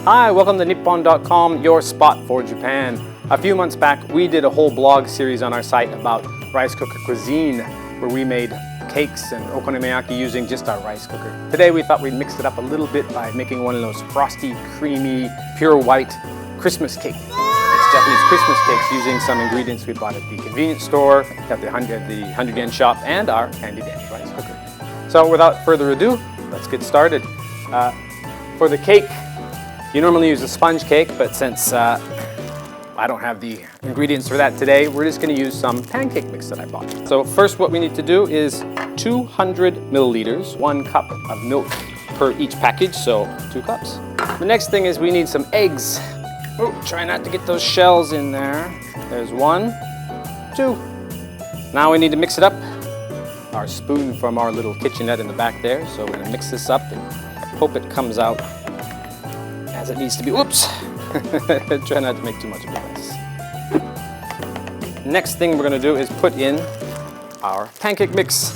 Hi, welcome to Nippon.com, your spot for Japan. A few months back, we did a whole blog series on our site about rice cooker cuisine, where we made cakes and okonomiyaki using just our rice cooker. Today we thought we'd mix it up a little bit by making one of those frosty, creamy, pure white Christmas cake. It's Japanese Christmas cakes using some ingredients we bought at the convenience store, at the 100 yen shop, and our handy dandy rice cooker. So without further ado, let's get started. For the cake, you normally use a sponge cake, but since I don't have the ingredients for that today, we're just going to use some pancake mix that I bought. So first what we need to do is 200 milliliters, 1 cup of milk per each package, so 2 cups. The next thing is we need some eggs. Oh, try not to get those shells in there. There's 1, 2. Now we need to mix it up. Our spoon from our little kitchenette in the back there, so we're going to mix this up and hope it comes out as it needs to be. Whoops! Try not to make too much of a mess. Next thing we're going to do is put in our pancake mix.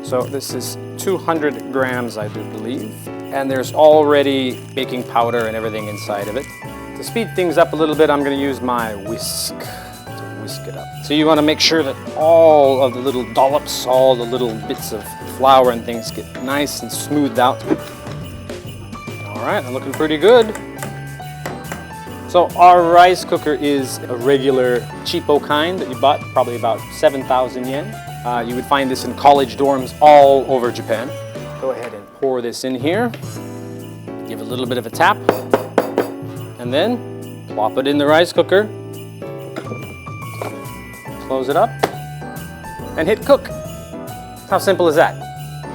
So this is 200 grams, I do believe. And there's already baking powder and everything inside of it. To speed things up a little bit, I'm going to use my whisk to whisk it up. So you want to make sure that all of the little dollops, all the little bits of flour and things get nice and smoothed out. All right, I'm looking pretty good. So our rice cooker is a regular cheapo kind that you bought, probably about 7,000 yen. You would find this in college dorms all over Japan. Go ahead and pour this in here. Give it a little bit of a tap. And then plop it in the rice cooker. Close it up and hit cook. How simple is that?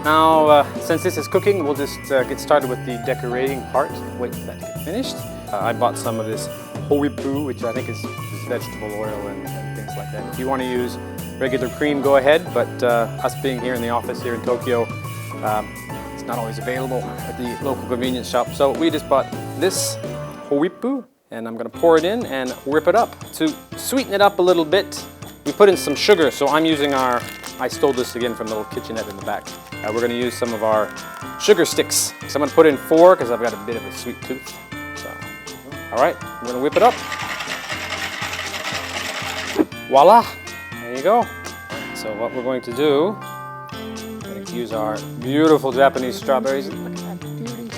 Now, since this is cooking, we'll just get started with the decorating part. Wait for that to get finished. I bought some of this hoipu, which I think is vegetable oil and things like that. If you want to use regular cream, go ahead, but us being here in the office here in Tokyo, it's not always available at the local convenience shop. So we just bought this hoipu, and I'm going to pour it in and whip it up. To sweeten it up a little bit, we put in some sugar, so I'm using I stole this again from the little kitchenette in the back. We're going to use some of our sugar sticks. So I'm going to put in 4 because I've got a bit of a sweet tooth. So, all right, I'm going to whip it up. Voila, there you go. So what we're going to do, we're going to use our beautiful Japanese strawberries. Look at that beauty.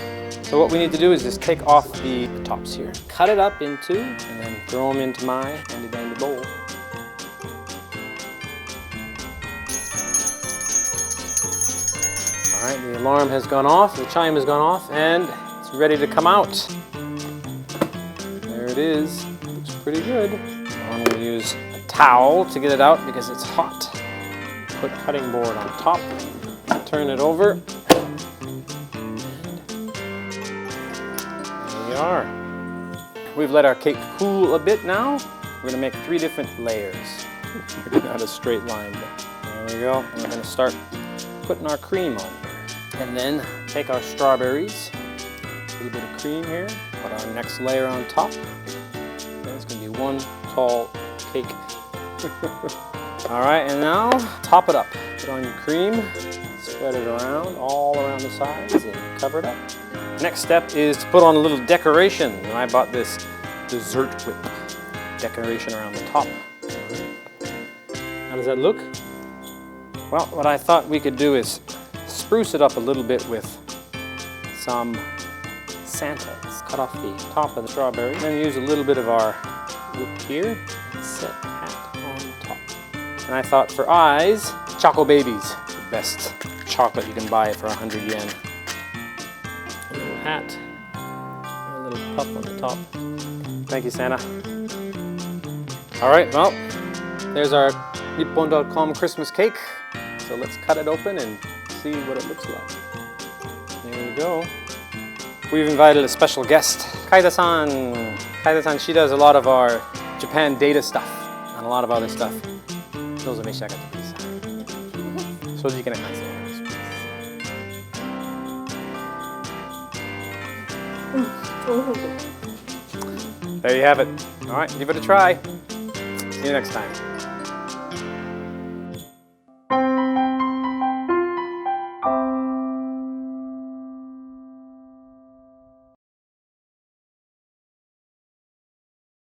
So what we need to do is just take off the tops here. Cut it up in 2 and then throw them into my handy dandy bowl. All right, the alarm has gone off, the chime has gone off, and it's ready to come out. There it is. Looks pretty good. I'm going to use a towel to get it out because it's hot. Put cutting board on top, turn it over. There we are. We've let our cake cool a bit now. We're going to make 3 different layers. Not a straight line, but there we go. And we're going to start putting our cream on. And then take our strawberries, a little bit of cream here, put our next layer on top. That's going to be one tall cake. All right, and now top it up. Put on your cream, spread it around, all around the sides, and cover it up. Next step is to put on a little decoration. And I bought this dessert whip decoration around the top. How does that look? Well, what I thought we could do is spruce it up a little bit with some Santas. Cut off the top of the strawberry, and then use a little bit of our whip here and set the hat on top. And I thought for eyes, Choco Babies, the best chocolate you can buy for 100 yen. A little hat, a little puff on the top. Thank you, Santa. All right, well, there's our Nippon.com Christmas cake. So let's cut it open and see what it looks like. There you go. We've invited a special guest, Kaida-san. Kaida-san, she does a lot of our Japan data stuff and a lot of other stuff. There you have it. All right, give it a try. See you next time.